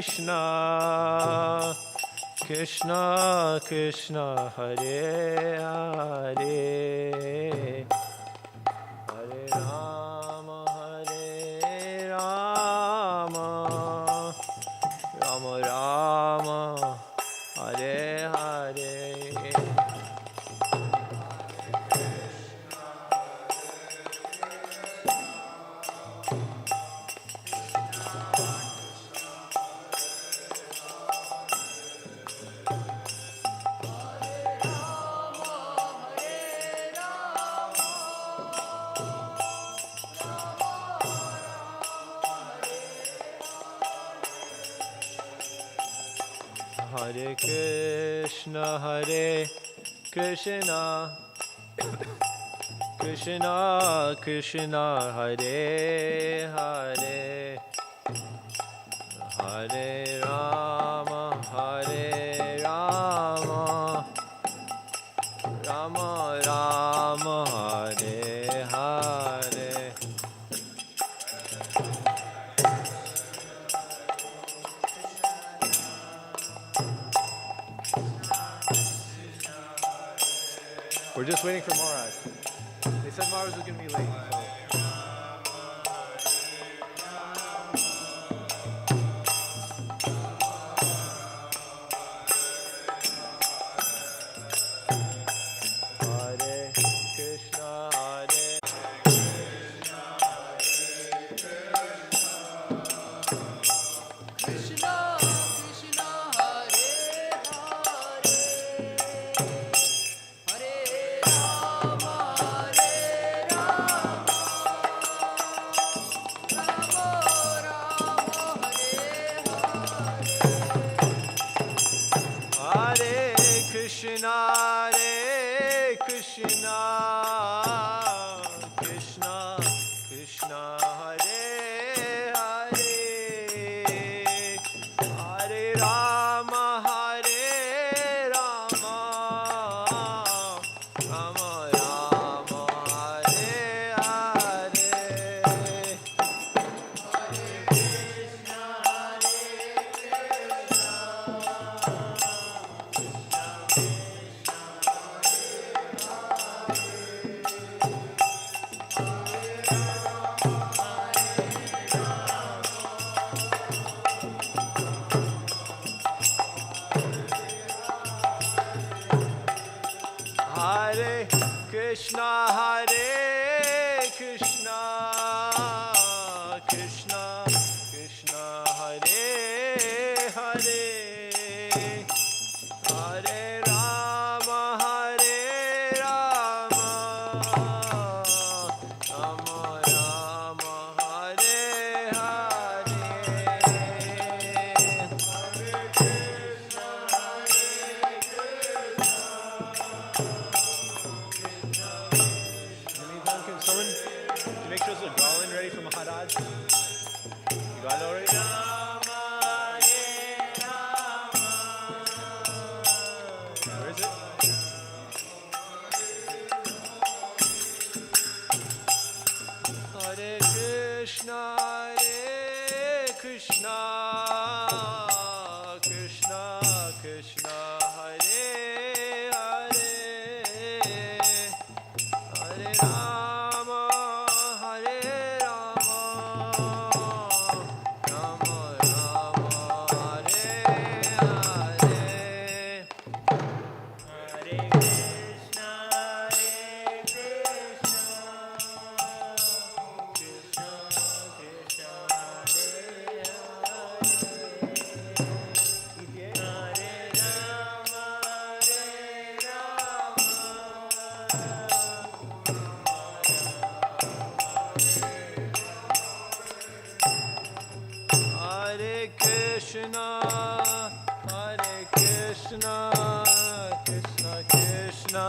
Krishna, Krishna Krishna, Hare Hare, Hare Rama, Rama Rama, Hare Hare. Hare Krishna, Krishna Krishna, Hare Hare, Hare Rama, Rama Rama, Hare Hare. We're just waiting for Maharaj. They said Maharaj was going to be late. Hare Krishna, Krishna Krishna, Hare Hare, Hare Rama, Rama Rama, Hare Hare. Hare Krishna, Krishna Krishna Krishna, Hare Hare, Hare Rama, Rama Rama, Hare Hare. Hare Krishna, Krishna Krishna Krishna, Hare Hare, Hare Rama, Rama Rama, Hare Hare. Can someone make sure there's a garland ready for Maharaj? You got it already? Where is it? Hare Krishna, Krishna Krishna Krishna, Hare Hare, Hare Rama, Rama Rama, Hare Hare. Hare Krishna, Krishna Krishna, Hare Krishna, Krishna Krishna,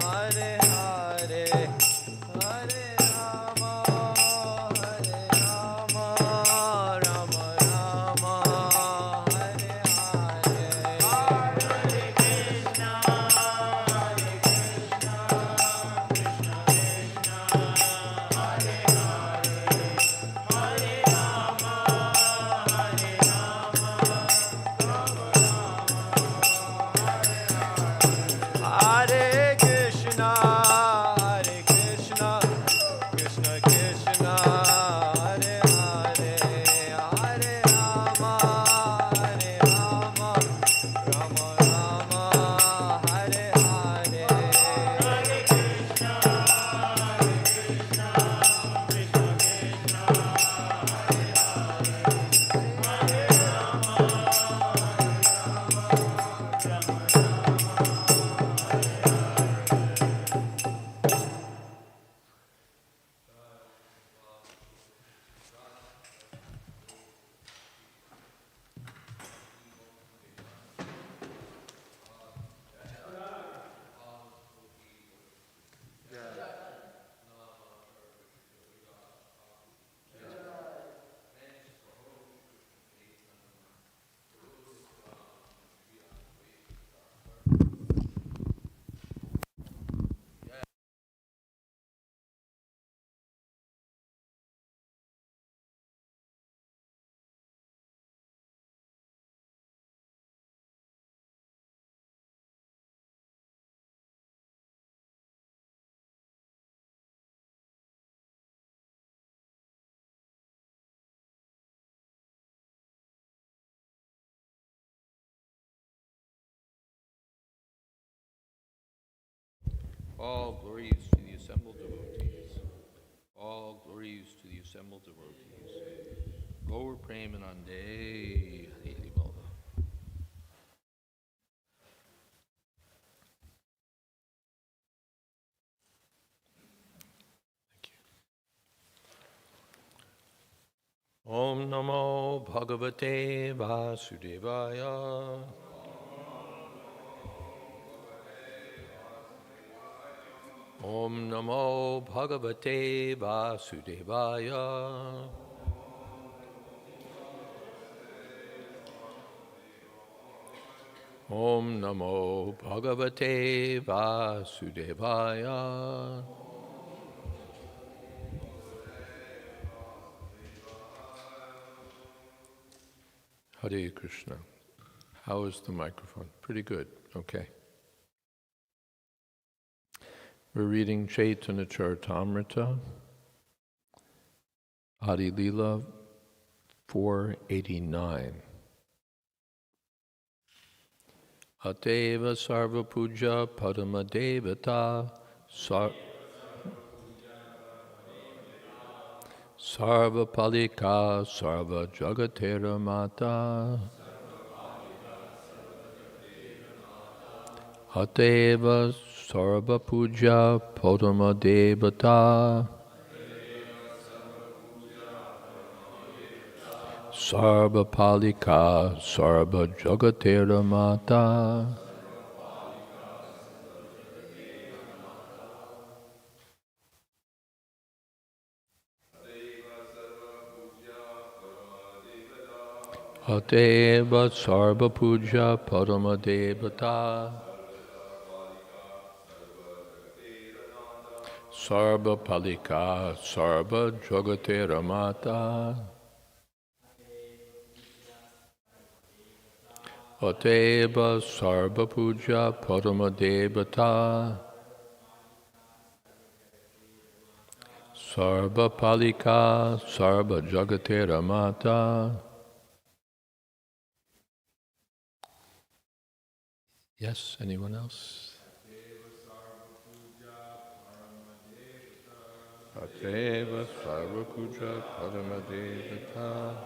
Hare Hare, Hare Rama, Rama Rama, Hare Hare. Hare Krishna, Krishna Krishna, Hare Hare, Hare Rama, Rama All glories to the assembled devotees. All glories to the assembled devotees. Gaur Premanande Hari Bol. Om Namo Bhagavate Vasudevaya. Om Namo Bhagavate Vasudevaya. Om Namo Bhagavate Vasudevaya. Hare Krishna. How is the microphone? Pretty good. Okay. We're reading Chaitanya Charitamrita, Adi Lila 489. Ateva Sarva Puja Padama Devata Sarva Palika Sarva Jagatera Mata Ateva Sarva Puja Padama Devata Sarva Palika Sarva Jagatera Mata Ateva Sarva Puja Padama Devata Sarva Palika Sarva Jagatera Mata Ateva Sarva Puja Padama Devata Sarva Palika Sarva Jagatera Mata. Yes, anyone else? Ateva Sarva Puja Padama Devata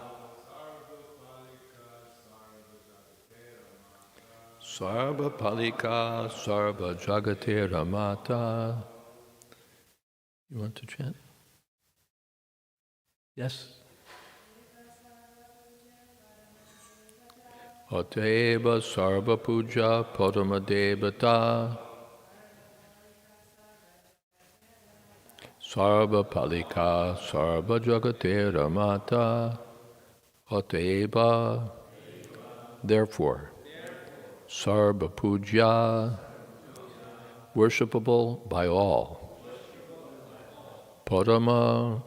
Sarva Palika Sarva Jagatera Mata. You want to chant? Yes. Ateva Sarva Puja Padama Devata Sarva Palika Sarva Jagatera Mata. Ateva, therefore, Sarva Puja, worshipable by all. Padama,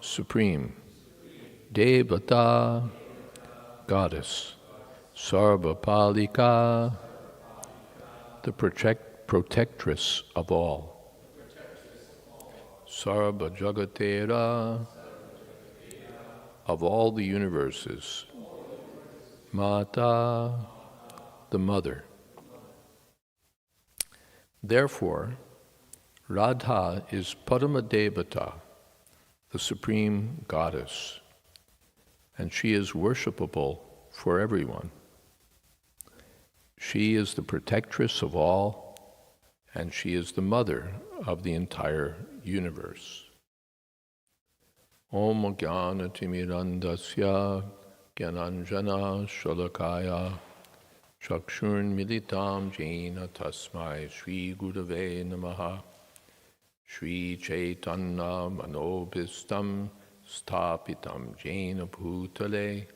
supreme. Devata, goddess. Sarva Palika, the protectress of all. Sarva Jagatera, of all the universes. Mata, the mother. Therefore, Radha is Padama Devata, the supreme goddess, and she is worshipable for everyone. She is the protectress of all, and she is the mother of the entire universe. Om Jnana Timirandasya Gyananjana Shalakaya Chakshurn Militam Jena Tasmai Shri Gurave Namaha Shri Chaitanya Manobhistam Stapitam Jena Bhutale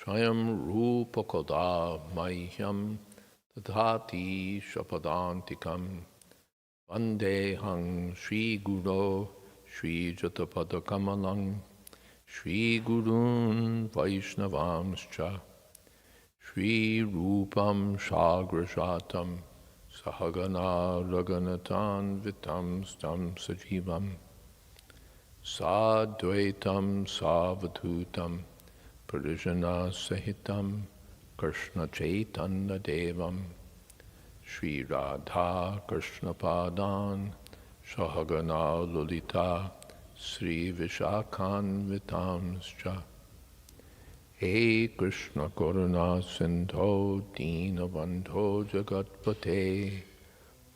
Swayam Rupakoda Mahyam Tadhati Shapadantikam Vandehang Shri Guru Shri Jatapada Kamalang Shri Gurun Vaishnavamscha Shri Rupam Shagrajatam Sahagana Raganatan Vitam Stam Sajivam Sadvaitam Savadhutam Parijana Sahitam Krishna Chaitanya Devam Shri Radha Krishna Padan Sahagana Lolita Sri Vishakhan Vitamscha He Krishna Karuna Sindho Dinabandho Jagatpate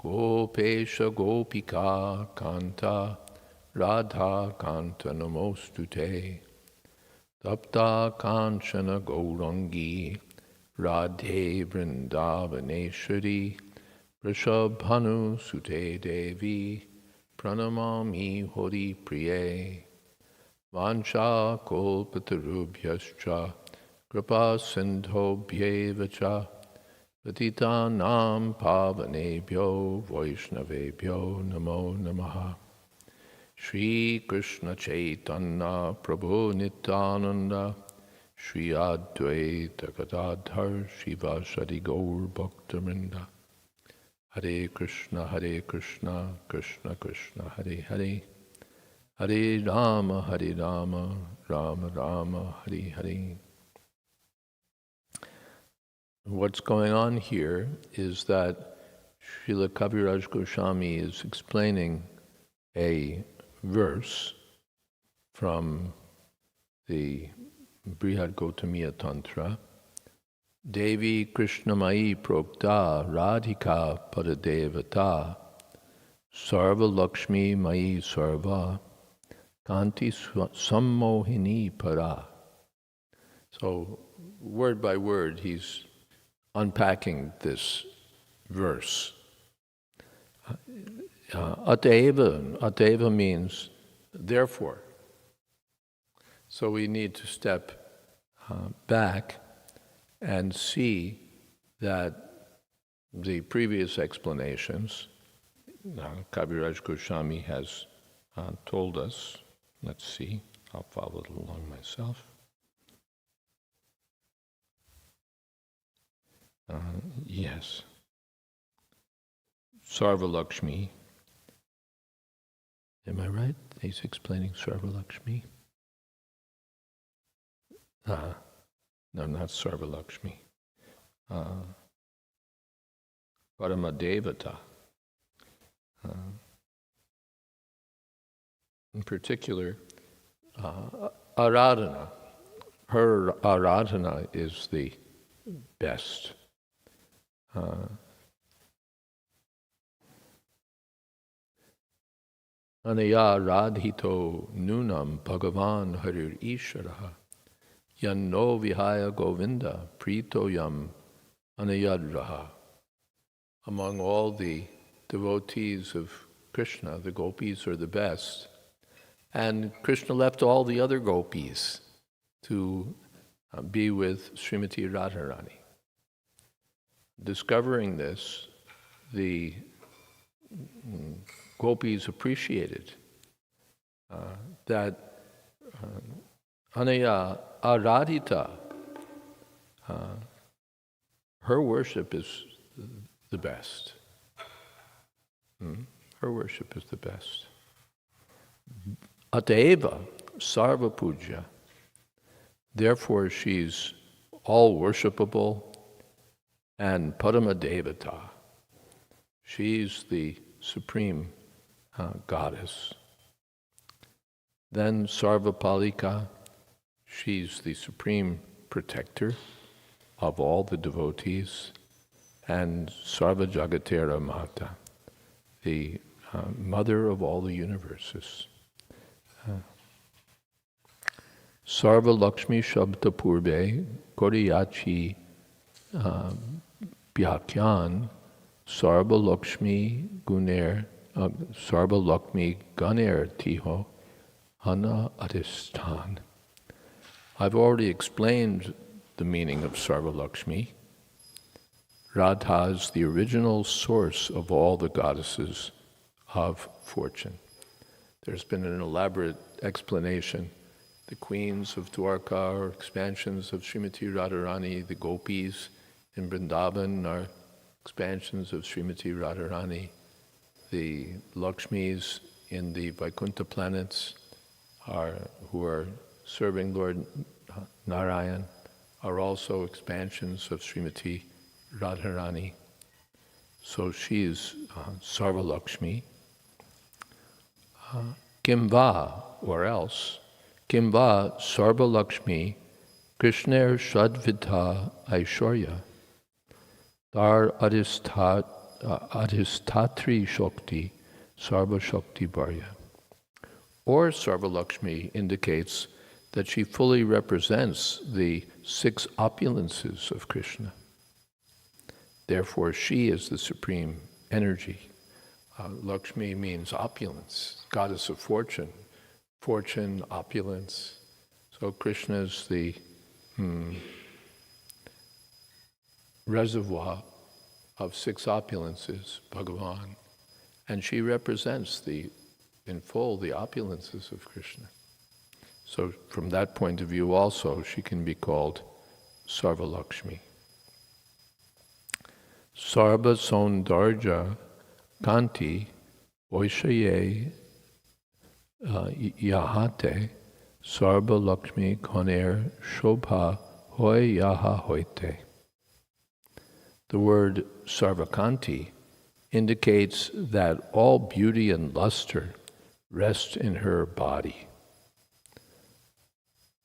Gopesha Gopika Kanta Radha Kanta Namostute Tapta Kanchana Gaurangi Radhe Vrindavaneshwari Rishabhanu Sute Devi Pranamami Hori Priye Vancha Kolpatarubhyascha Kripa Sindhobhyevacha Patitanam Pavanebhyo Vaishnavebhyo Namo Namaha Shri Krishna Chaitanya Prabhu Nityananda Shri Advaita Gadadhar Shiva Shadi Gaur Bhaktaminda Hare Krishna Krishna Krishna Hare Hare Hare Rama Rama Rama Hare Hare. What's going on here is that Srila Kaviraj Goswami is explaining a verse from the Brihad Gautamiya Tantra, Devi Krishnamai Prokta Radhika Padadevata Sarva Lakshmi Mai Sarva Kanti Sammohini Para. So, word by word, he's unpacking this verse. Ateva means therefore. So we need to step back and see that the previous explanations, Kaviraj Goswami has told us. Let's see, I'll follow it along myself. Yes. Sarva Lakshmi. Am I right? He's explaining Sarva Lakshmi. No, not Sarva Lakshmi. Paramadevata. In particular, Aradhana. Her Aradhana is the best. Anaya radhito nunam bhagavan harir isharaha yanno vihaya govinda prito yam anayadraha. Among all the devotees of Krishna, the gopis are the best. And Krishna left all the other gopis to be with Srimati Radharani. Discovering this, the gopis appreciated that Anaya Aradhita, her worship is the best. Her worship is the best. Ataeva Sarva Puja. Therefore she's all worshipable and Parama Devata. She's the supreme goddess. Then Sarvapalika, she's the supreme protector of all the devotees. And Sarva Jagatera Mata, the mother of all the universes. Sarva Lakshmi Shabda Purbe Koriyachi Bhyakyan Sarva Lakshmi Guner Sarva Lakshmi Ganer Tiho Hana Adhistan. I've already explained the meaning of Sarva Lakshmi. Radha is the original source of all the goddesses of fortune. There's been an elaborate explanation. The queens of Dwarka are expansions of Srimati Radharani. The gopis in Vrindavan are expansions of Srimati Radharani. The Lakshmis in the Vaikuntha planets who are serving Lord Narayan are also expansions of Srimati Radharani. So she is Sarva Lakshmi. Kimva, or else, Kimva Sarva Lakshmi Krishner Shadvita Aishwarya Dar Adhistatri Shakti Sarva Shakti Varya. Or Sarva Lakshmi indicates that she fully represents the 6 opulences of Krishna. Therefore, she is the supreme energy. Lakshmi means opulence, goddess of fortune, opulence. So Krishna is the reservoir of 6 opulences, Bhagavan, and she represents in full the opulences of Krishna. So from that point of view also, she can be called Sarva Lakshmi. Sarva Saundarja Kanti Oishaye Yahate Sarva Lakshmi Koner Shobha Hoy Yaha Hoite. The word Sarvakanti indicates that all beauty and luster rest in her body.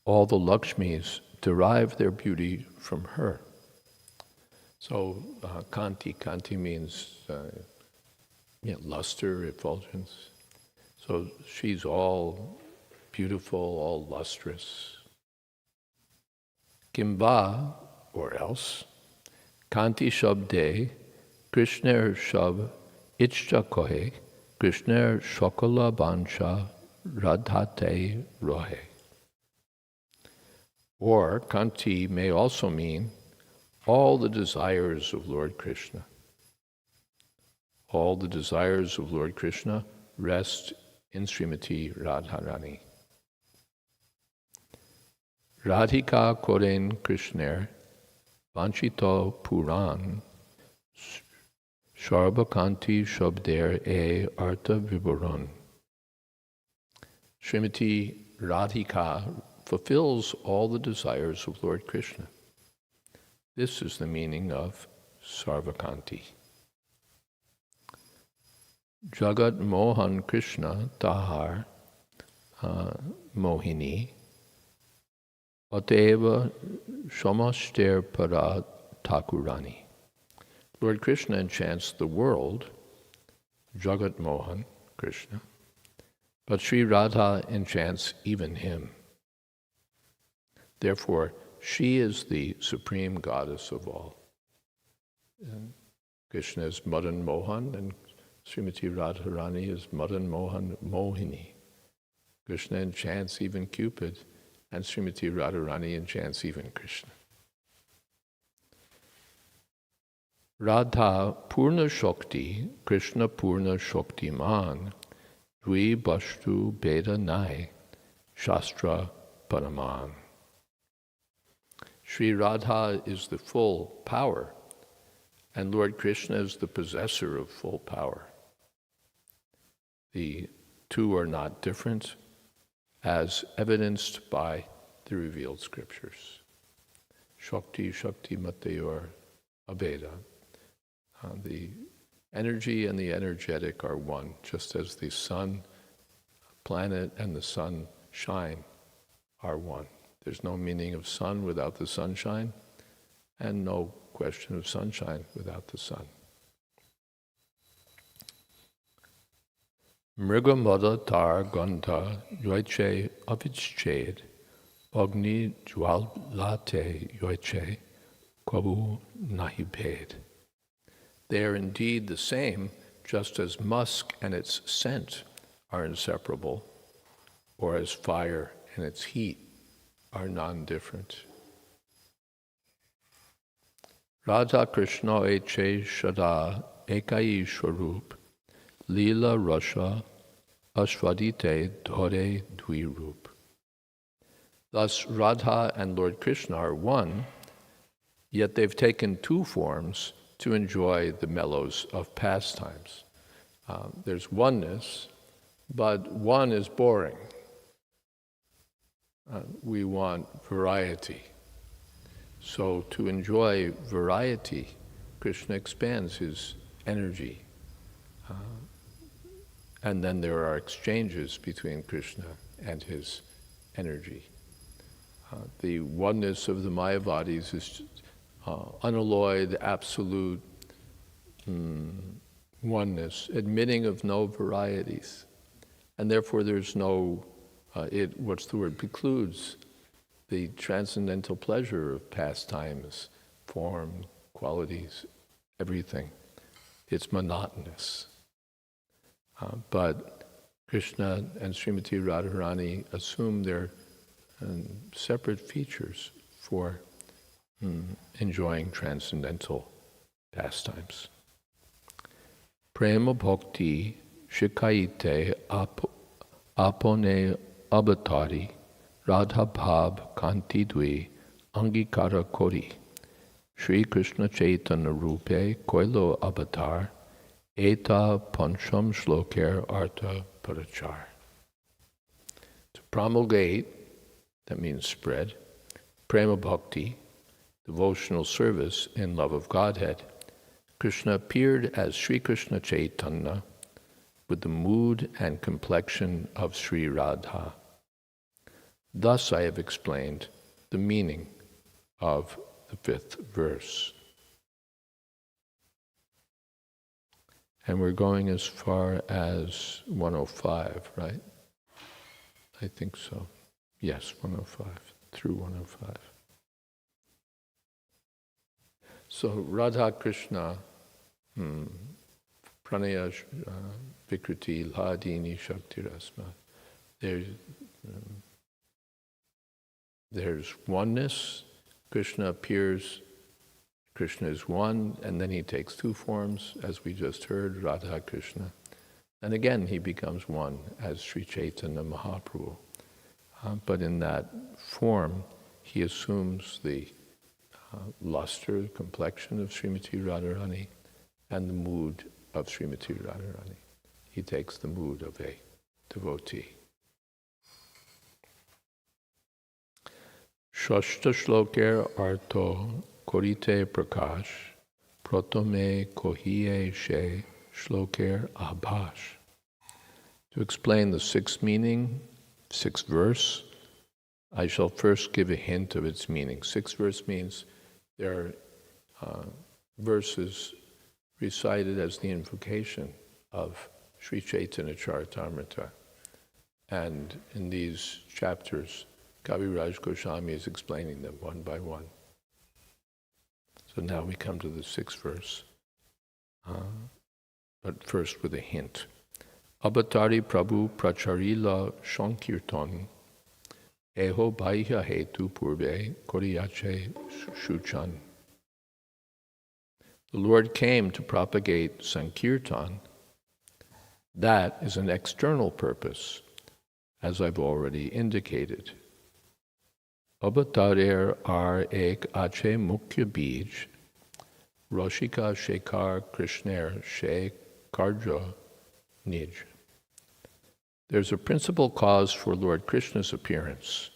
All the Lakshmis derive their beauty from her. So Kanti means luster, effulgence. So she's all beautiful, all lustrous. Kimba, or else, Kanti Shabde, Krishner Shab Ichcha Kohe, Krishner Shokala Bansha Radhate Rohe. Or Kanti may also mean all the desires of Lord Krishna. All the desires of Lord Krishna rest in Srimati Radharani. Radhika Koren Krishner Vanchito Puran Sharbakanti Shabder E Artha Vivaran. Srimati Radhika fulfills all the desires of Lord Krishna. This is the meaning of Sarvakanti. Jagat Mohan Krishna Tahar Mohini Ateva Shamaster Para Thakurani. Lord Krishna enchants the world, Jagat Mohan Krishna, but Sri Radha enchants even him. Therefore, she is the supreme goddess of all. And Krishna is Madan Mohan, and Srimati Radharani is Madan Mohan Mohini. Krishna enchants even Cupid, and Srimati Radharani enchants even Krishna. Radha Purna Shakti, Krishna Purna Shakti Man, Dvi Bashtu Beda Nai, Shastra Paraman. Sri Radha is the full power, and Lord Krishna is the possessor of full power. The two are not different, as evidenced by the revealed scriptures. Shakti, Shakti Matayor Abeda. The energy and the energetic are one, just as the sun, planet, and the sun shine are one. There's no meaning of sun without the sunshine, and no question of sunshine without the sun. Mriga Mada Tar Gandha Yoiche Avichched Agni Jwalate Yoiche Kabu Nahi Bhed. They are indeed the same, just as musk and its scent are inseparable, or as fire and its heat are non-different. Radha Krishna Eche Shada Ekai Swarup Lila Rasha Ashvadite Dhore Dvirup. Thus Radha and Lord Krishna are one, yet they've taken 2 forms to enjoy the mellows of pastimes. There's oneness, but one is boring. We want variety. So to enjoy variety, Krishna expands his energy. And then there are exchanges between Krishna and his energy. The oneness of the Mayavadis is unalloyed, absolute oneness, admitting of no varieties. And therefore there's no, precludes the transcendental pleasure of pastimes, form, qualities, everything. It's monotonous. But Krishna and Srimati Radharani assume their separate features for enjoying transcendental pastimes. Prema bhakti shikaite apone avatari radha bhav kanti dvi angikara kori Shri Krishna Chaitanya Rupe Koilo Avatar Eta Pancham Shloker Artha Parachar. To promulgate, that means spread, Prema Bhakti, devotional service in love of Godhead, Krishna appeared as Sri Krishna Chaitanya with the mood and complexion of Sri Radha. Thus I have explained the meaning of the 5th verse. And we're going as far as 105, right? I think so. Yes, 105, through 105. So Radha Krishna, Pranaya Vikriti Ladini Shakti Rasma. There's oneness. Krishna appears, Krishna is one, and then he takes two forms, as we just heard, Radha Krishna. And again, he becomes one as Sri Chaitanya Mahaprabhu. But in that form, he assumes the luster, complexion of Srimati Radharani and the mood of Srimati Radharani. He takes the mood of a devotee. Shashta shloker arto korite prakash protome kohiye she shloker abhash. To explain the sixth meaning, sixth verse, I shall first give a hint of its meaning. Sixth verse means there are verses recited as the invocation of Sri Chaitanya Charitamrita. And in these chapters, Kaviraj Goswami is explaining them one by one. So now we come to the sixth verse, but first with a hint. Avatari Prabhu Pracharila Shankirtan Eho Bhaiya Hetu Purve Koriyache Shuchan. The Lord came to propagate Sankirtan. That is an external purpose, as I've already indicated. Avatarer ar ek ache mukhya bij, Roshika Shekar Krishner She Karja Nij. There's a principal cause for Lord Krishna's appearance.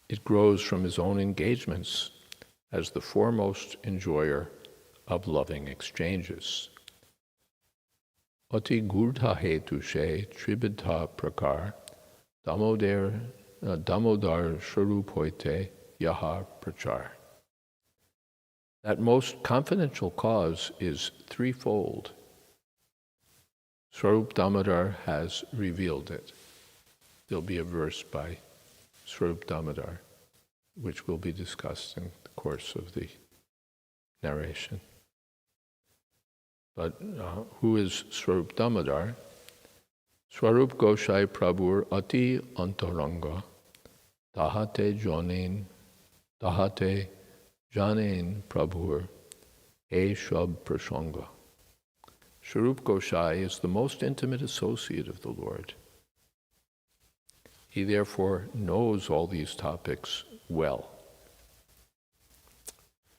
It grows from his own engagements as the foremost enjoyer of loving exchanges. Ati gurdha hetu she tribidha prakar damodar sharup hoite yaha prachar. That most confidential cause is threefold. Swarup Damodar has revealed it. There'll be a verse by Swarup Damodar, which will be discussed in the course of the narration. But who is Swarup Damodar? Swarup Goshai Prabhur Ati Antaranga Tahate Janen Prabhur E Shab Prasanga. Swarup Gosai is the most intimate associate of the Lord. He therefore knows all these topics well.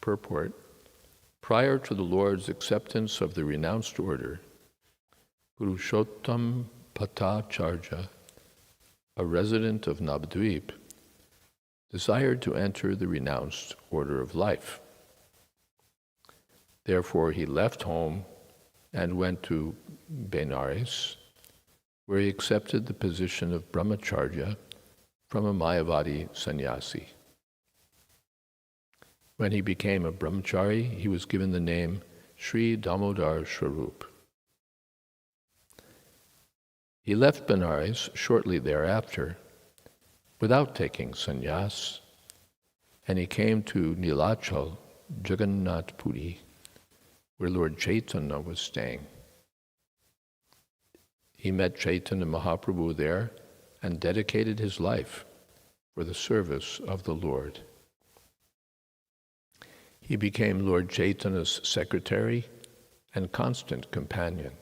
Purport: prior to the Lord's acceptance of the renounced order, Purushottam Patacharya, a resident of Navadvip, desired to enter the renounced order of life. Therefore, he left home and went to Benares, where he accepted the position of brahmacharya from a Mayavadi sannyasi. When he became a brahmachari, he was given the name Sri Damodar Swarup. He left Benares shortly thereafter without taking sannyas, and he came to Nilachal, Jagannath Puri, where Lord Chaitanya was staying. He met Chaitanya Mahaprabhu there and dedicated his life for the service of the Lord. He became Lord Chaitanya's secretary and constant companion.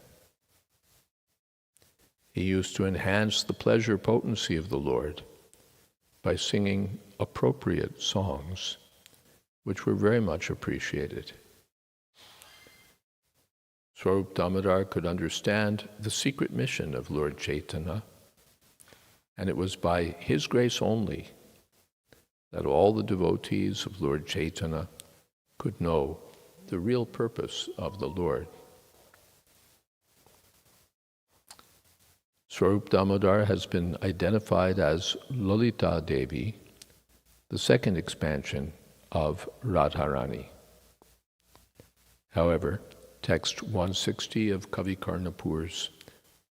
He used to enhance the pleasure potency of the Lord by singing appropriate songs, which were very much appreciated. Swarup Damodar could understand the secret mission of Lord Chaitanya, and it was by his grace only that all the devotees of Lord Chaitanya could know the real purpose of the Lord. Swarup Damodar has been identified as Lalita Devi, the second expansion of Radharani. However, text 160 of Kavi Karnapur's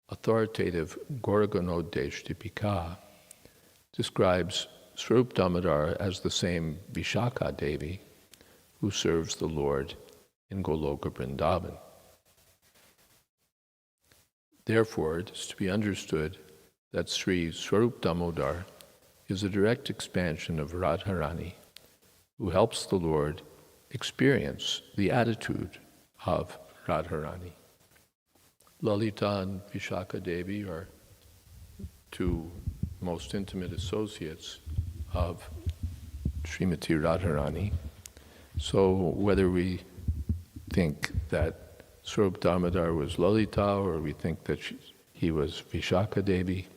authoritative Gauraganodesh Dipika describes Swarup Damodar as the same Vishakha Devi who serves the Lord in Goloka Vrindavan. Therefore, it is to be understood that Sri Swarup Damodar is a direct expansion of Radharani, who helps the Lord experience the attitude of Radharani. Lalita and Vishakha Devi are two most intimate associates of Srimati Radharani. So whether we think that Swarup Damodar was Lalita or we think that he was Vishakha Devi,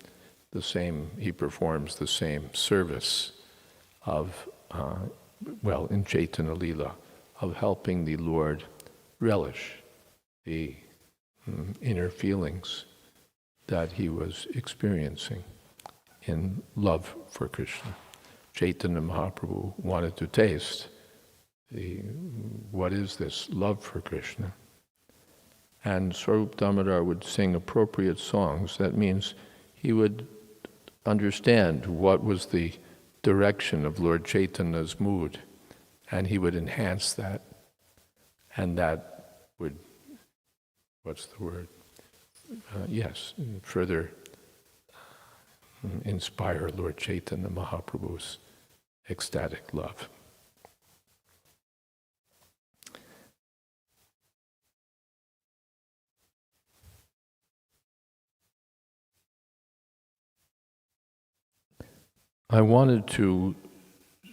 he performs the same service of, in Chaitanya Lila, of helping the Lord relish the inner feelings that he was experiencing in love for Krishna. Chaitanya Mahaprabhu wanted to taste what is this love for Krishna. And Swarup Damodar would sing appropriate songs. That means he would understand what was the direction of Lord Chaitanya's mood, and he would enhance that. And that would, further inspire Lord Chaitanya Mahaprabhu's ecstatic love. I wanted to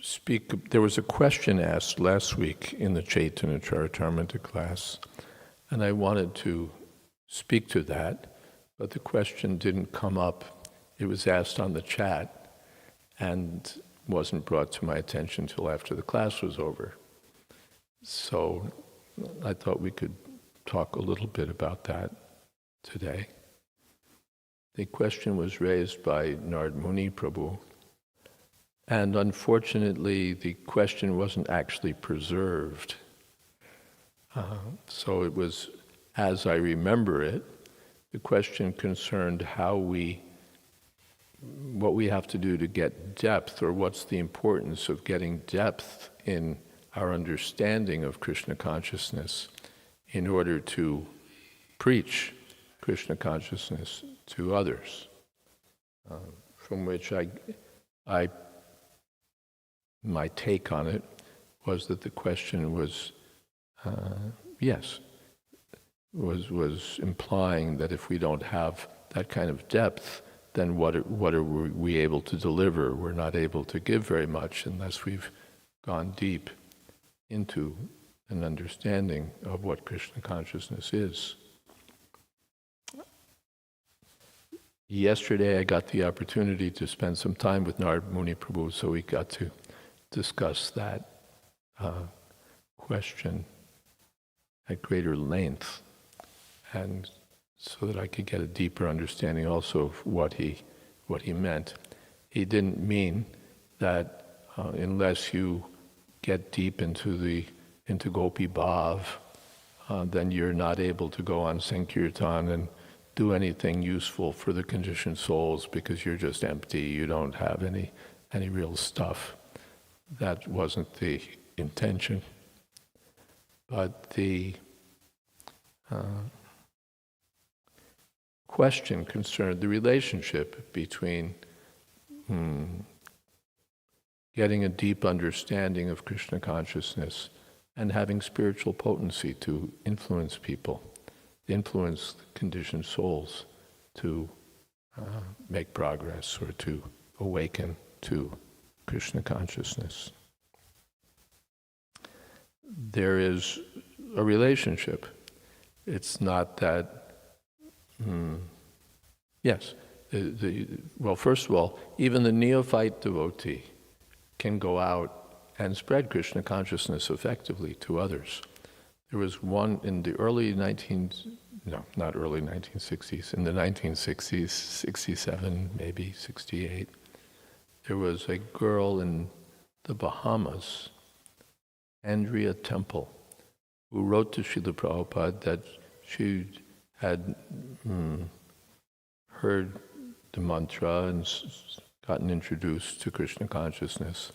speak, there was a question asked last week in the Chaitanya Charitamrita class, and I wanted to speak to that, but the question didn't come up. It was asked on the chat and wasn't brought to my attention until after the class was over. So I thought we could talk a little bit about that today. The question was raised by Narad Muni Prabhu, and unfortunately the question wasn't actually preserved. So it was, as I remember it, the question concerned what we have to do to get depth, or what's the importance of getting depth in our understanding of Krishna consciousness in order to preach Krishna consciousness to others. From which my take on it was that the question was implying that if we don't have that kind of depth, then what are we able to deliver? We're not able to give very much unless we've gone deep into an understanding of what Krishna consciousness is. Yesterday I got the opportunity to spend some time with Narad Muni Prabhu, so we got to discuss that question at greater length, and so that I could get a deeper understanding also of what he meant. He didn't mean that unless you get deep into Gopi Bhav, then you're not able to go on Sankirtan and do anything useful for the conditioned souls because you're just empty, you don't have any real stuff. That wasn't the intention. But the question concerned the relationship between getting a deep understanding of Krishna consciousness and having spiritual potency to influence people, influence conditioned souls to make progress or to awaken to Krishna consciousness. There is a relationship. It's not that, yes, well, first of all, even the neophyte devotee can go out and spread Krishna consciousness effectively to others. There was one in the not early 1960s, in the 1960s, 67, maybe 68, there was a girl in the Bahamas, Andrea Temple, who wrote to Srila Prabhupada that she had heard the mantra and gotten introduced to Krishna consciousness.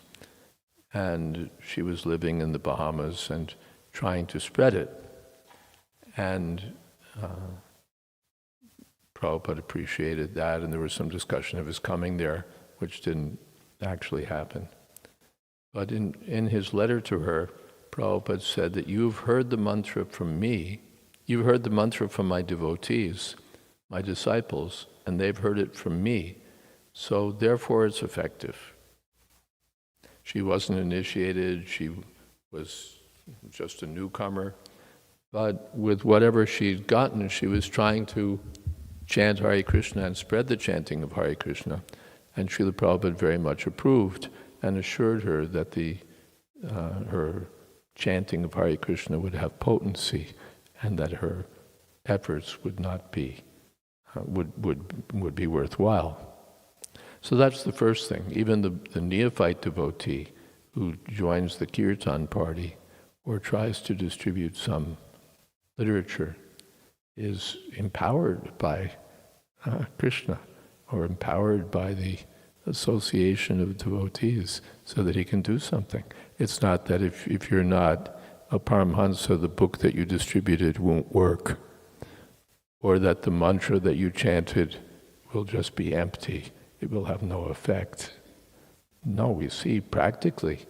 And she was living in the Bahamas and trying to spread it. And Prabhupada appreciated that, and there was some discussion of his coming there, which didn't actually happen. But in his letter to her, Prabhupada said that you've heard the mantra from me, you've heard the mantra from my devotees, my disciples, and they've heard it from me, so therefore it's effective. She wasn't initiated, she was just a newcomer, but with whatever she'd gotten, she was trying to chant Hare Krishna and spread the chanting of Hare Krishna. And Srila Prabhupada very much approved and assured her that her chanting of Hare Krishna would have potency and that her efforts would not be, would be worthwhile. So that's the first thing. Even the neophyte devotee who joins the kirtan party or tries to distribute some literature is empowered by Krishna or empowered by the association of devotees so that he can do something. It's not that if you're not a Paramhansa, the book that you distributed won't work, or that the mantra that you chanted will just be empty. It will have no effect. No, we see practically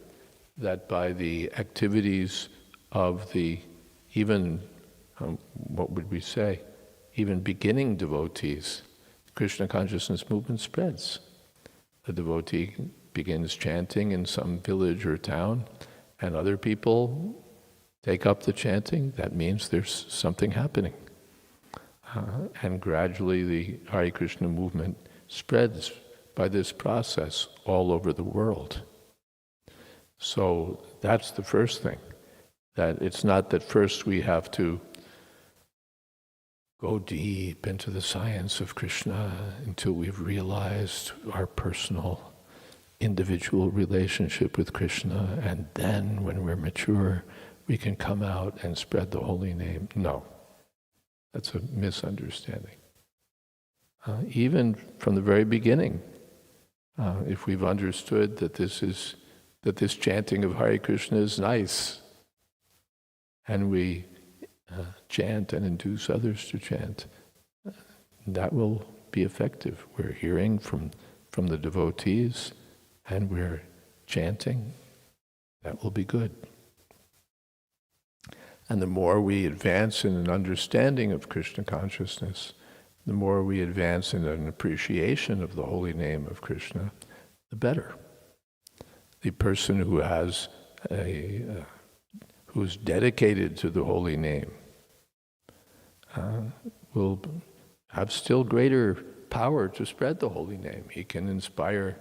that by the activities of the even, what would we say, even beginning devotees, Krishna consciousness movement spreads. The devotee begins chanting in some village or town, and other people take up the chanting. That means there's something happening. And gradually the Hare Krishna movement spreads by this process all over the world. So that's the first thing. That it's not that first we have to go deep into the science of Krishna until we've realized our personal, individual relationship with Krishna, and then when we're mature, we can come out and spread the holy name. No, that's a misunderstanding. Even from the very beginning, if we've understood that this chanting of Hare Krishna is nice, and we chant and induce others to chant, that will be effective. We're hearing from the devotees, and we're chanting. That will be good. And the more we advance in an understanding of Krishna consciousness, the more we advance in an appreciation of the holy name of Krishna, the better. The person who has who's dedicated to the holy name will have still greater power to spread the holy name. He can inspire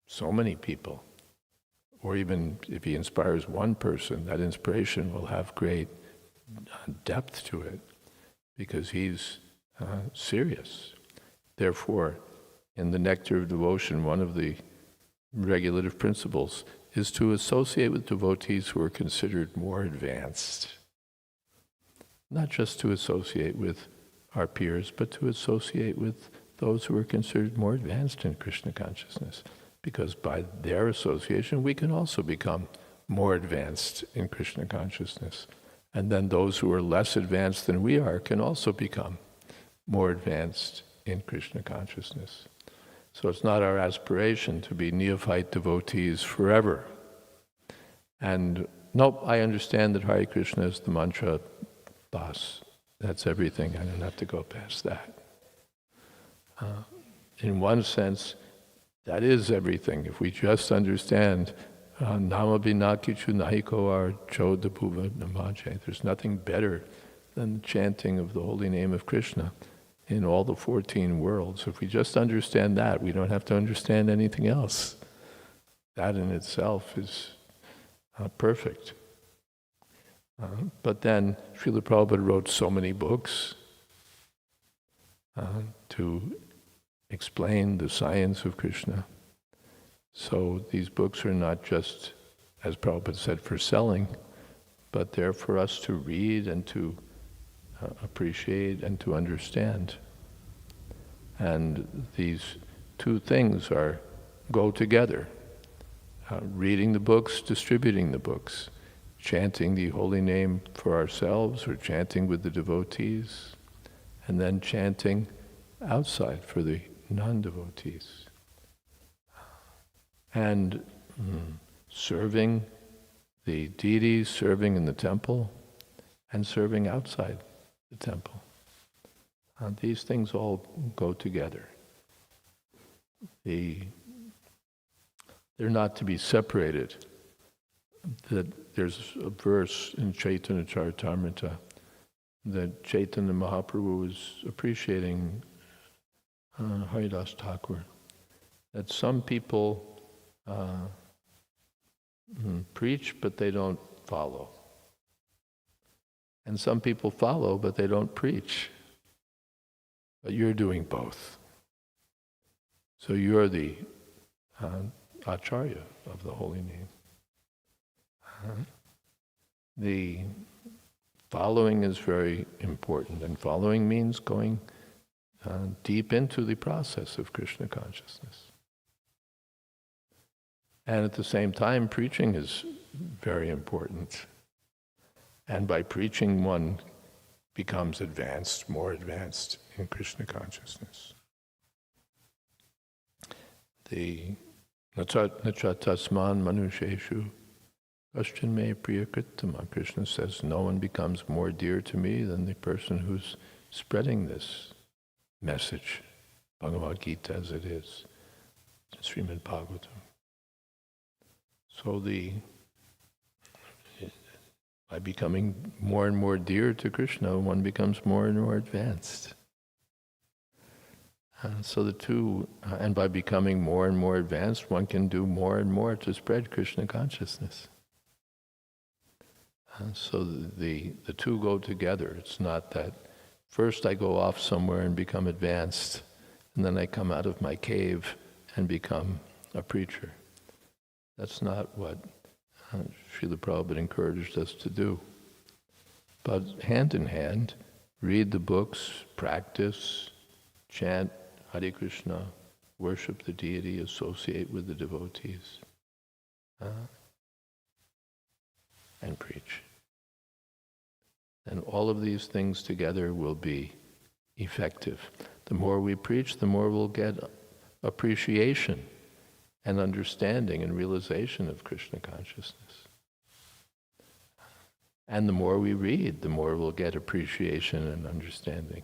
so many people or even if he inspires one person, that inspiration will have great depth to it because he's serious. Therefore, in the nectar of devotion, one of the regulative principles is to associate with devotees who are considered more advanced. Not just to associate with our peers, but to associate with those who are considered more advanced in Krishna consciousness. Because by their association, we can also become more advanced in Krishna consciousness. And then those who are less advanced than we are can also become more advanced in Krishna consciousness. So it's not our aspiration to be neophyte devotees forever. And nope, I understand that Hare Krishna is the mantra, boss. That's everything. I don't have to go past that. In one sense, that is everything. If we just understand Nama Binakichu Nahiko Ar Chodapuva Namaje, there's nothing better than the chanting of the holy name of Krishna in all the 14 worlds. If we just understand that, we don't have to understand anything else. That in itself is perfect. But then Srila Prabhupada wrote so many books to explain the science of Krishna. So these books are not just, as Prabhupada said, for selling, but they're for us to read and to appreciate and to understand. And these two things go together. Reading the books, distributing the books, chanting the holy name for ourselves or chanting with the devotees, and then chanting outside for the non-devotees. And serving the deities, serving in the temple, and serving outside the temple. These things all go together. They're not to be separated. There's a verse in Chaitanya Charitamrita that Chaitanya Mahaprabhu was appreciating Haridas Thakur, that some people preach but they don't follow. And some people follow but they don't preach. But you're doing both. So you're the Acharya of the holy name. The following is very important, and following means going deep into the process of Krishna consciousness. And at the same time, preaching is very important. And by preaching, one becomes advanced, more advanced in Krishna consciousness. The Nachatasman Manusheshu Kaschan me priyakritama. Krishna says, no one becomes more dear to me than the person who's spreading this message, Bhagavad Gita as it is, Srimad Bhagavatam. So by becoming more and more dear to Krishna, one becomes more and more advanced. So the two, and by becoming more and more advanced, one can do more and more to spread Krishna consciousness. So the two go together. It's not that first I go off somewhere and become advanced, and then I come out of my cave and become a preacher. That's not what Srila Prabhupada encouraged us to do. But hand in hand, read the books, practice, chant Hare Krishna, worship the deity, associate with the devotees, and preach. And all of these things together will be effective. The more we preach, the more we'll get appreciation and understanding and realization of Krishna consciousness. And the more we read, the more we'll get appreciation and understanding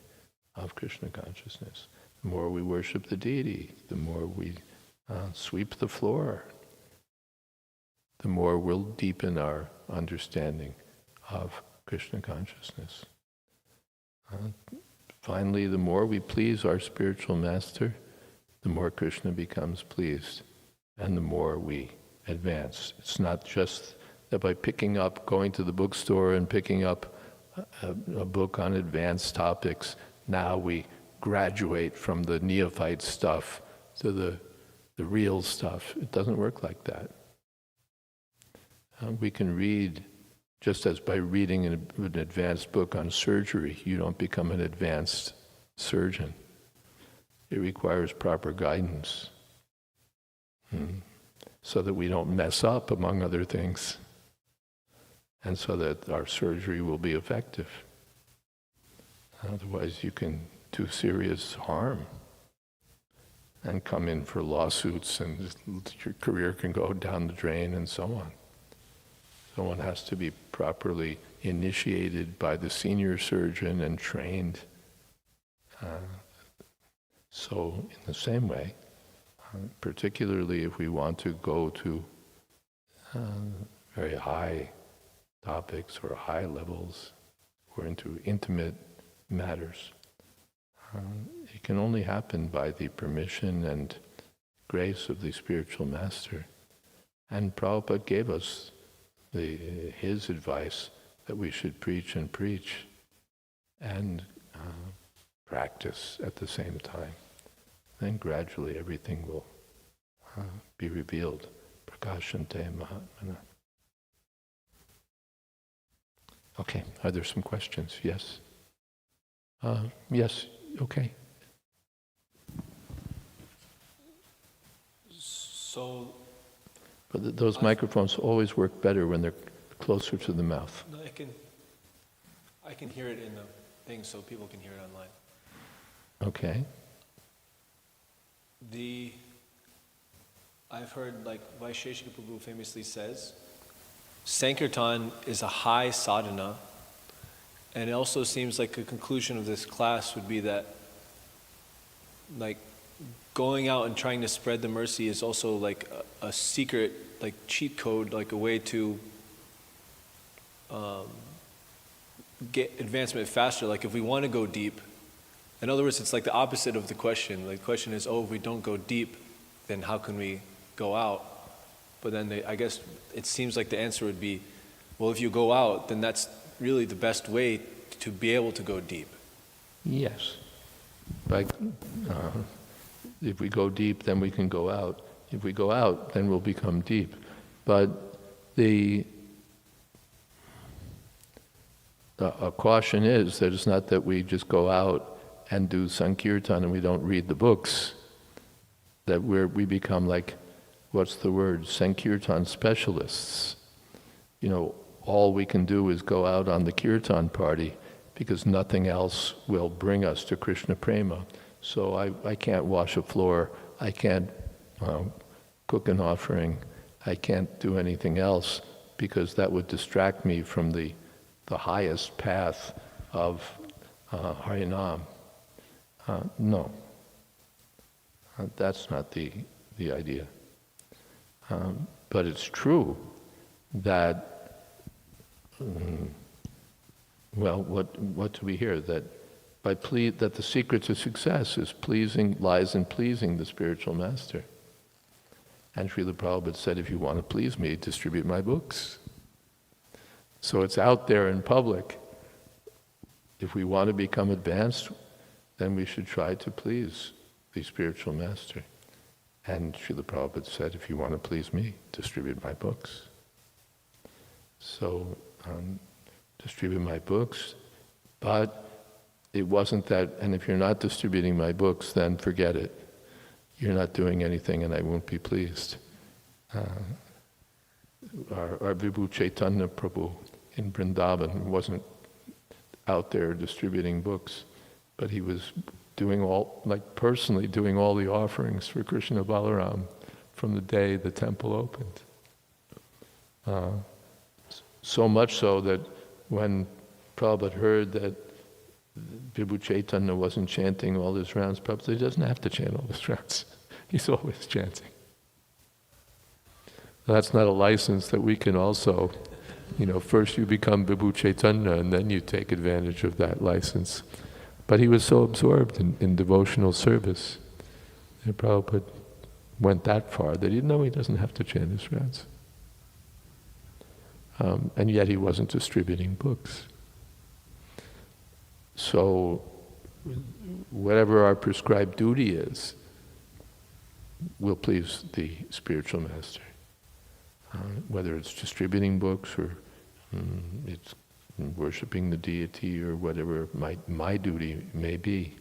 of Krishna consciousness. The more we worship the deity, the more we sweep the floor, the more we'll deepen our understanding of Krishna consciousness. Finally, the more we please our spiritual master, the more Krishna becomes pleased, and the more we advance. It's not just that by going to the bookstore and picking up a book on advanced topics, now we graduate from the neophyte stuff to the real stuff. It doesn't work like that. We can read, just as by reading an advanced book on surgery, you don't become an advanced surgeon. It requires proper guidance, so that we don't mess up, among other things, and so that our surgery will be effective. Otherwise, you can do serious harm and come in for lawsuits, and your career can go down the drain and so on. So one has to be properly initiated by the senior surgeon and trained. So in the same way, particularly if we want to go to very high topics or high levels or into intimate matters, it can only happen by the permission and grace of the spiritual master. And Prabhupada gave us his advice that we should preach and and practice at the same time. Then gradually everything will be revealed. Prakashante Mahatmana. Okay, are there some questions? Yes? Yes, okay. So, But those microphones always work better when they're closer to the mouth. no, I can hear it in the thing, so people can hear it online. Okay. I've heard, like Vaisheshika Prabhu famously says, Sankirtan is a high sadhana, and it also seems like a conclusion of this class would be that, like, going out and trying to spread the mercy is also like a secret, like, cheat code, like a way to get advancement faster. Like, if we want to go deep, in other words, it's like the opposite of the question. Like, the question is, if we don't go deep, then how can we go out? But then I guess it seems like the answer would be, well, if you go out, then that's really the best way to be able to go deep. Yes. If we go deep, then we can go out. If we go out, then we'll become deep. But a caution is that it's not that we just go out and do Sankirtan and we don't read the books, that we become like, what's the word, Sankirtan specialists. You know, all we can do is go out on the Kirtan party because nothing else will bring us to Krishna Prema. So I can't wash a floor, I can't cook an offering, I can't do anything else because that would distract me from the highest path of Harinam. No, that's not the idea. But it's true that, well, what do we hear? That that the secret to success lies in pleasing the spiritual master. And Srila Prabhupada said, if you want to please me, distribute my books. So it's out there in public. If we want to become advanced, then we should try to please the spiritual master. And Srila Prabhupada said, if you want to please me, distribute my books. So, distribute my books, but it wasn't that, and if you're not distributing my books, then forget it. You're not doing anything and I won't be pleased. Our Vibhu Chaitanya Prabhu in Vrindavan wasn't out there distributing books, but he was personally doing all the offerings for Krishna Balaram from the day the temple opened. So much so that when Prabhupada heard that Vibhu Chaitanya wasn't chanting all his rounds, Prabhupada said, he doesn't have to chant all his rounds. He's always chanting. That's not a license that we can also, first you become Vibhu Chaitanya and then you take advantage of that license. But he was so absorbed in devotional service that Prabhupada went that far that he doesn't have to chant his rounds. And yet he wasn't distributing books. So whatever our prescribed duty is, will please the spiritual master. Whether it's distributing books or it's worshipping the deity or whatever my duty may be.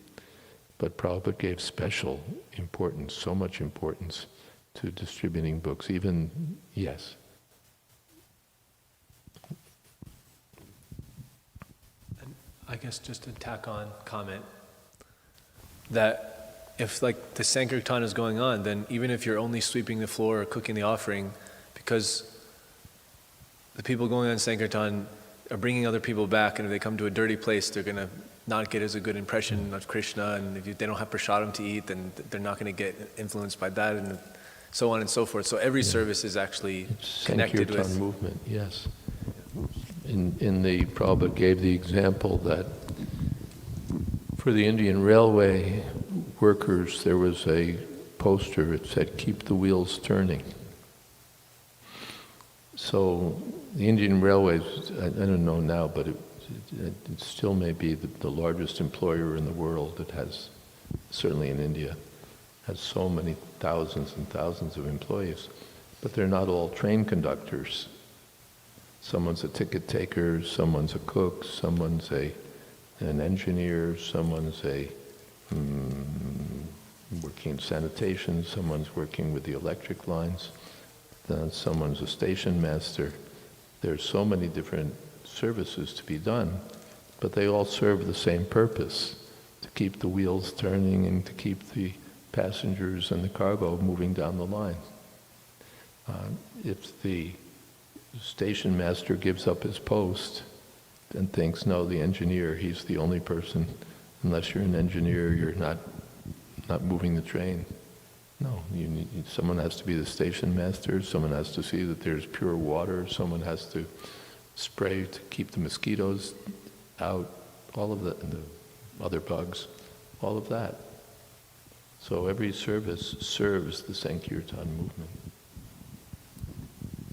But Prabhupada gave special importance, so much importance to distributing books, even, yes. And I guess just to tack on comment, that if like the Sankirtan is going on, then even if you're only sweeping the floor or cooking the offering, because the people going on Sankirtan are bringing other people back, and if they come to a dirty place, they're going to not get as a good impression of Krishna, and if they don't have prasadam to eat, then they're not going to get influenced by that, and so on and so forth. So every service is actually connected Sankirtan with movement, yes. In the Prabhupada gave the example that for the Indian Railway workers, there was a poster, it said, "Keep the wheels turning." So the Indian Railways, I don't know now, but it still may be the largest employer in the world. It has, certainly in India, has so many thousands and thousands of employees. But they're not all train conductors. Someone's a ticket taker, someone's a cook, someone's an engineer, someone's working in sanitation, someone's working with the electric lines, then someone's a station master. There's so many different services to be done, but they all serve the same purpose, to keep the wheels turning and to keep the passengers and the cargo moving down the line. If the station master gives up his post and thinks, no, the engineer, he's the only person, unless you're an engineer, you're not moving the train. No, someone has to be the station master, someone has to see that there's pure water, someone has to spray to keep the mosquitoes out, all of the other bugs, all of that. So every service serves the Sankirtan movement.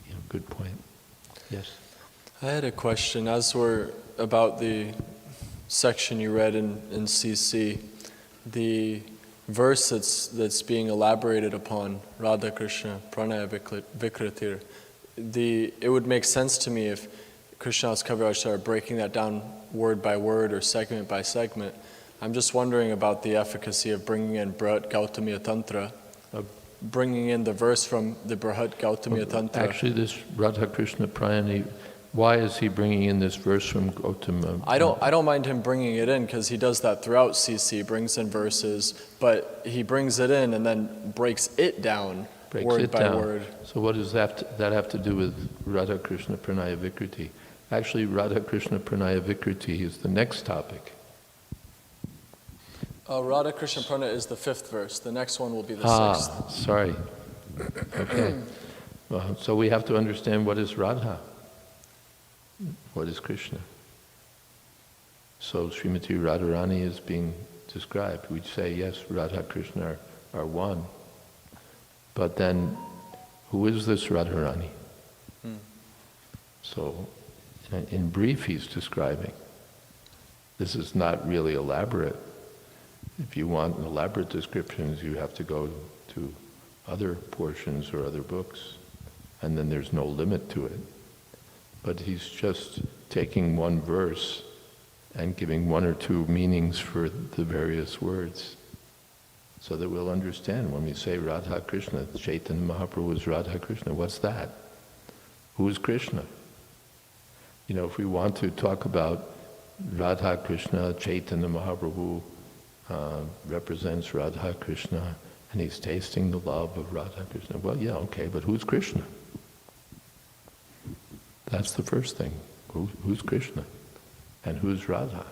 Yeah, good point. Yes? I had a question as we're about the section you read in CC, the verse that's being elaborated upon, Radha Krishna Pranaya Vikritir, it would make sense to me if Krishnadas Kaviraj started breaking that down word by word or segment by segment. I'm just wondering about the efficacy of bringing in Brihat Gautamiya Tantra, bringing in the verse from the Brihat Gautamiya Tantra. Actually, this Radha Krishna Pranaya, why is he bringing in this verse from Gautama? I don't mind him bringing it in because he does that throughout CC, brings in verses, but he brings it in and then breaks it down word by word. So what does that have to do with Radha Krishna Pranaya Vikriti? Actually, Radha Krishna Pranaya Vikriti is the next topic. Radha Krishna Pranaya is the 5th verse. The next one will be the 6th. Sorry. Okay. So we have to understand what is Radha. What is Krishna? So Srimati Radharani is being described. We'd say, yes, Radha Krishna are one. But then, who is this Radharani? So, in brief, he's describing. This is not really elaborate. If you want elaborate descriptions, you have to go to other portions or other books, and then there's no limit to it. But he's just taking one verse and giving one or two meanings for the various words, so that we'll understand when we say Radha Krishna, Chaitanya Mahaprabhu is Radha Krishna, what's that? Who is Krishna? You know, if we want to talk about Radha Krishna, Chaitanya Mahaprabhu represents Radha Krishna, and he's tasting the love of Radha Krishna. Well, yeah, okay, but who's Krishna? That's the first thing. Who's Krishna? And who's Radha?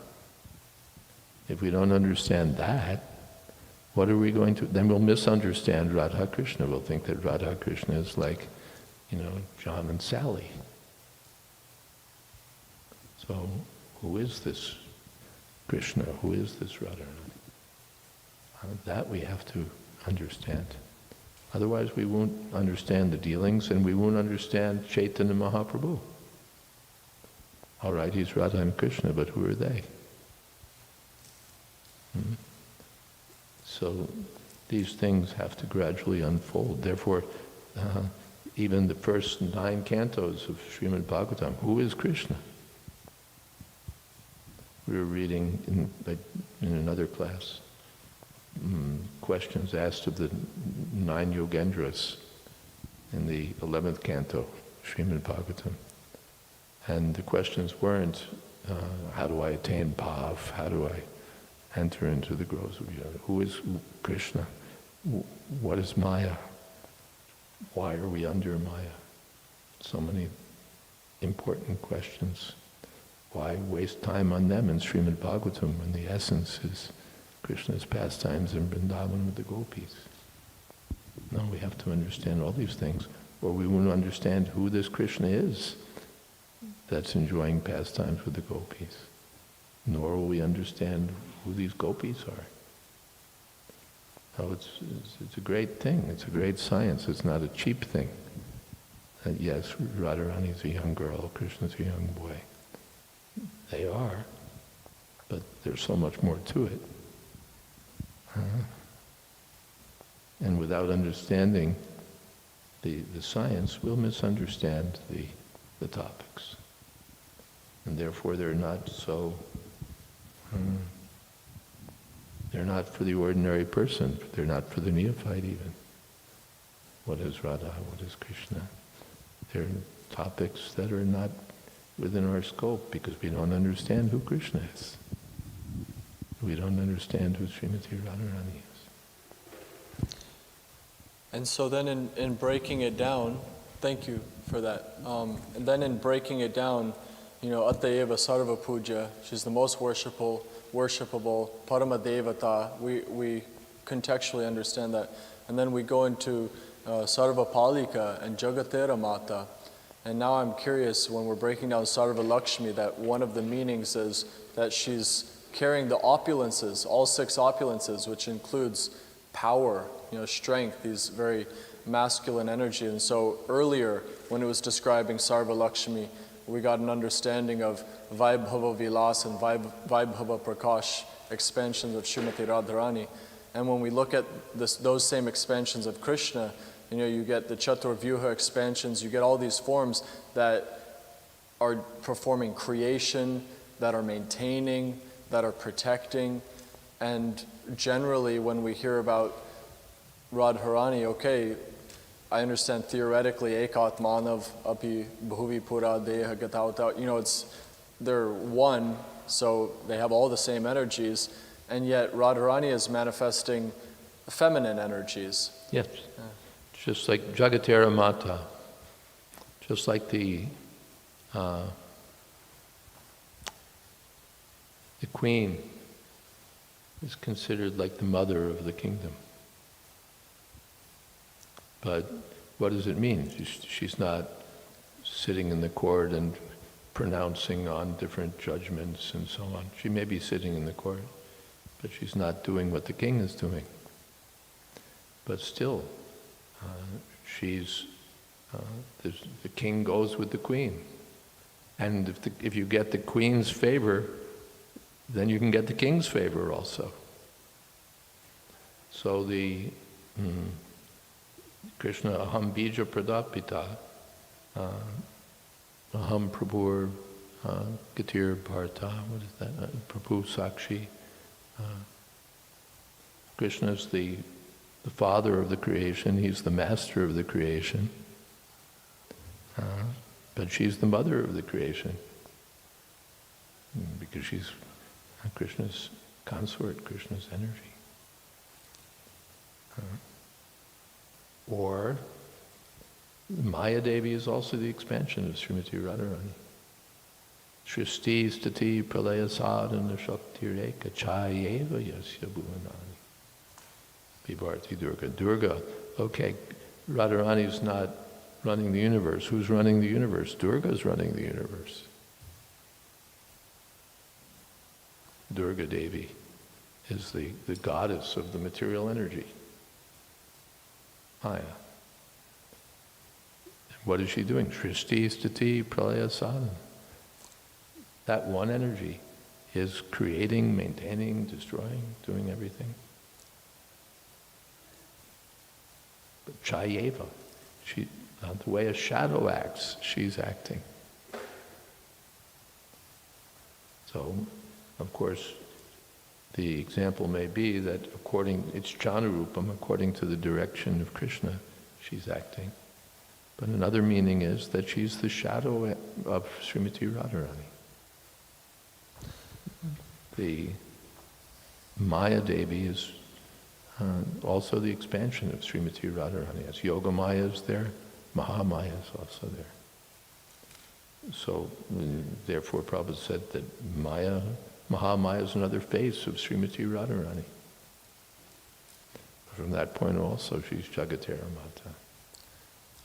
If we don't understand that, what are we going to... Then we'll misunderstand Radha Krishna. We'll think that Radha Krishna is like, John and Sally. So, who is this Krishna? Who is this Radharani? That we have to understand. Otherwise we won't understand the dealings and we won't understand Chaitanya Mahaprabhu. All right, he's Radha and Krishna, but who are they? So these things have to gradually unfold. Therefore, even the first 9 cantos of Srimad Bhagavatam, who is Krishna? We were reading in another class, questions asked of the 9 Yogendras in the 11th canto, Srimad Bhagavatam. And the questions weren't, how do I attain bhav? How do I enter into the groves of yoga? Who is Krishna? What is Maya? Why are we under Maya? So many important questions. Why waste time on them in Srimad Bhagavatam when the essence is Krishna's pastimes in Vrindavan with the gopis? No, we have to understand all these things, or we won't understand who this Krishna is that's enjoying pastimes with the gopis. Nor will we understand who these gopis are. So it's a great thing. It's a great science. It's not a cheap thing. Yes, Radharani is a young girl, Krishna's a young boy. They are, but there's so much more to it. And without understanding the science, we'll misunderstand the topics. And therefore they're not so, they're not for the ordinary person. They're not for the neophyte even. What is Radha? What is Krishna? They're topics that are not within our scope because we don't understand who Krishna is. We don't understand who Srimati Radharani is. And so then in breaking it down, thank you for that. And then in breaking it down, Atayeva Sarva Puja, she's the most worshipable Parama Devata. We contextually understand that. And then we go into Sarva Palika and Jagatera Mata. And now I'm curious, when we're breaking down Sarva Lakshmi, that one of the meanings is that she's carrying the opulences, all 6 opulences, which includes power, strength, these very masculine energy. And so earlier, when it was describing Sarva Lakshmi, we got an understanding of Vaibhava Vilas and Vaibhava Prakash, expansions of Srimati Radharani. And when we look at those same expansions of Krishna, you get the Chaturvyuha expansions, you get all these forms that are performing creation, that are maintaining, that are protecting. And generally when we hear about Radharani, okay, I understand theoretically Ekatmanav api bhuvi pura deha gatauta, they're one, so they have all the same energies, and yet Radharani is manifesting feminine energies. Yes. Just like Jagatera Mata, just like the queen is considered like the mother of the kingdom. But what does it mean? She's not sitting in the court and pronouncing on different judgments and so on. She may be sitting in the court, but she's not doing what the king is doing. But still, the king goes with the queen. And if you get the queen's favor, then you can get the king's favor also. So the Krishna, aham bija pradapita, aham prabhur gatir bharata, what is that? Prabhu sakshi. Krishna is the father of the creation, he's the master of the creation, but she's the mother of the creation because she's Krishna's consort, Krishna's energy. Or Maya Devi is also the expansion of Srimati Radharani. Shristi stati pralaya sadhana shakti reka chayeva yasya bhuvanani. Vibharti Durga. Durga, okay, Radharani's not running the universe. Who's running the universe? Durga's running the universe. Durga Devi is the goddess of the material energy. Maya. What is she doing? Shrishti, Stiti, Pralaya, Sadhana. That one energy is creating, maintaining, destroying, doing everything. But Chayeva, the way a shadow acts, she's acting. So, of course, the example may be that it's Janarupam, according to the direction of Krishna, she's acting. But another meaning is that she's the shadow of Srimati Radharani. The Maya Devi is also the expansion of Srimati Radharani. As Yoga Maya is there, Mahamaya is also there. So, therefore, Prabhupada said that Mahamaya is another face of Srimati Radharani. From that point also, she's Jagatera Mata.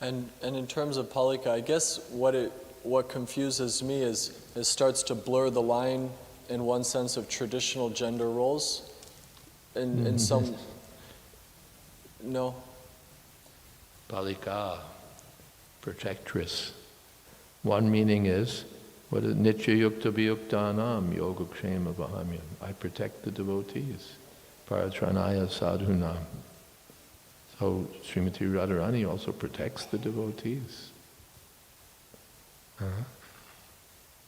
And in terms of Palika, I guess what confuses me is it starts to blur the line in one sense of traditional gender roles. In some, no? Palika, protectress. One meaning is, what is Nitya Yukta Viyuktanam Yoga Kshema Vahamyam. I protect the devotees. Paratranaya Sadhunam. So Srimati Radharani also protects the devotees.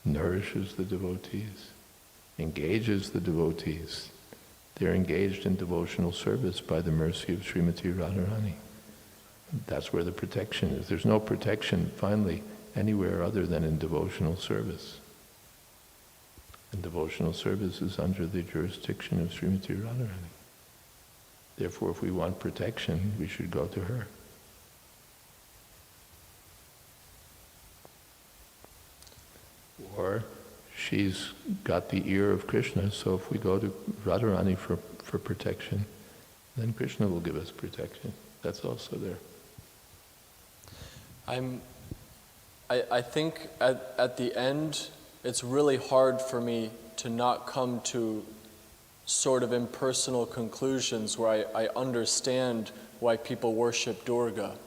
Nourishes the devotees. Engages the devotees. They're engaged in devotional service by the mercy of Srimati Radharani. That's where the protection is. There's no protection, finally, anywhere other than in devotional service. And devotional service is under the jurisdiction of Srimati Radharani. Therefore, if we want protection, we should go to her. Or she's got the ear of Krishna, so if we go to Radharani for protection, then Krishna will give us protection. That's also there. I think at the end, it's really hard for me to not come to sort of impersonal conclusions where I understand why people worship Durga.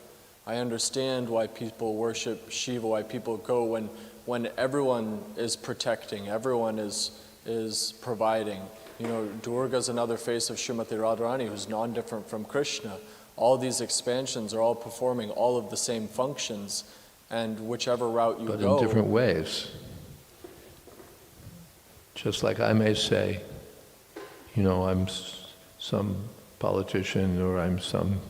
I understand why people worship Shiva, why people go when everyone is protecting, everyone is providing. You know, Durga's another face of Srimati Radharani who's non-different from Krishna. All these expansions are all performing all of the same functions, and whichever route you go. But go... in different ways. Just like I may say, you know, I'm some politician or I'm some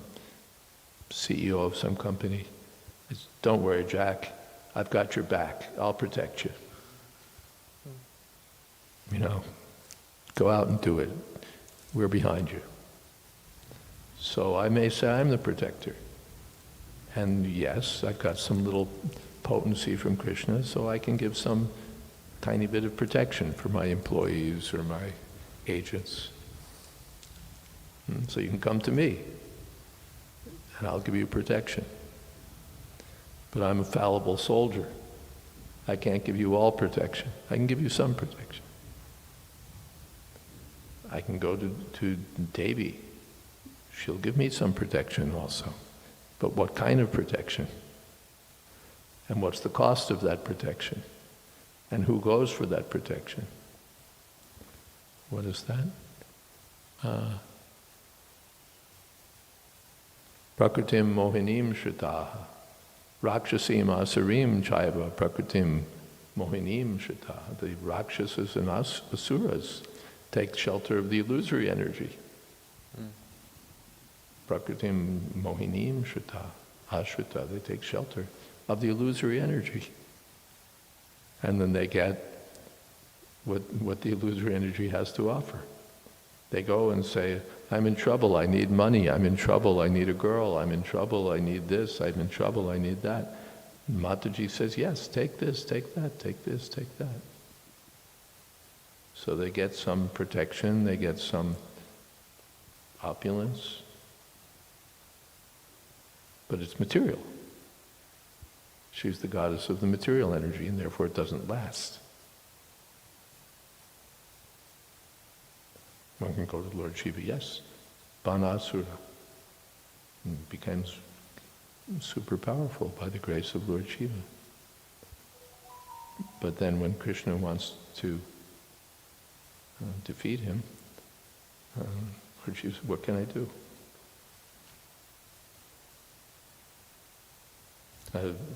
CEO of some company. Don't worry, Jack, I've got your back. I'll protect you. You know, go out and do it. We're behind you. So I may say I'm the protector. And yes, I've got some little potency from Krishna, so I can give some tiny bit of protection for my employees or my agents. So you can come to me, and I'll give you protection. But I'm a fallible soldier. I can't give you all protection. I can give you some protection. I can go to Devi. She'll give me some protection also. But what kind of protection? And what's the cost of that protection? And who goes for that protection? What is that? Prakritim mohinim shritaha. Rakshasim asarim chaiva prakritim mohinim shritaha. The Rakshasas and Asuras take shelter of the illusory energy. Prakritim mohinim shrita, ashrita, they take shelter of the illusory energy. And then they get what the illusory energy has to offer. They go and say, I'm in trouble, I need money, I'm in trouble, I need a girl, I'm in trouble, I need this, I'm in trouble, I need that. And Mataji says, yes, take this, take that, take this, take that. So they get some protection, they get some opulence, but it's material. She's the goddess of the material energy, and therefore it doesn't last. One can go to Lord Shiva, yes, Banasura. and becomes super powerful by the grace of Lord Shiva. But then when Krishna wants to defeat him, Lord Shiva says, what can I do?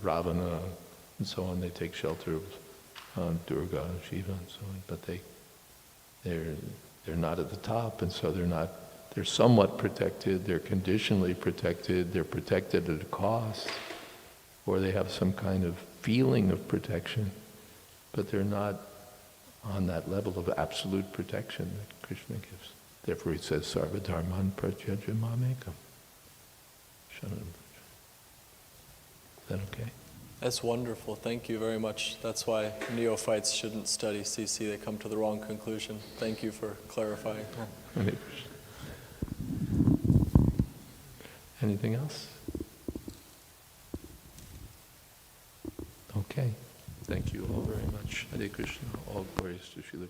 Ravana and so on, they take shelter of Durga and Shiva and so on, but they're not at the top, and so they're somewhat protected, they're conditionally protected, they're protected at a cost, or they have some kind of feeling of protection, but they're not on that level of absolute protection that Krishna gives. Therefore he says, Sarva Dharman Pratyajya Mamekam. Shanam. Is that okay? That's wonderful. Thank you very much. That's why neophytes shouldn't study CC. They come to the wrong conclusion. Thank you for clarifying. Hare Krishna. Anything else? Okay. Thank you all very much. Hare Krishna. All glories to Srila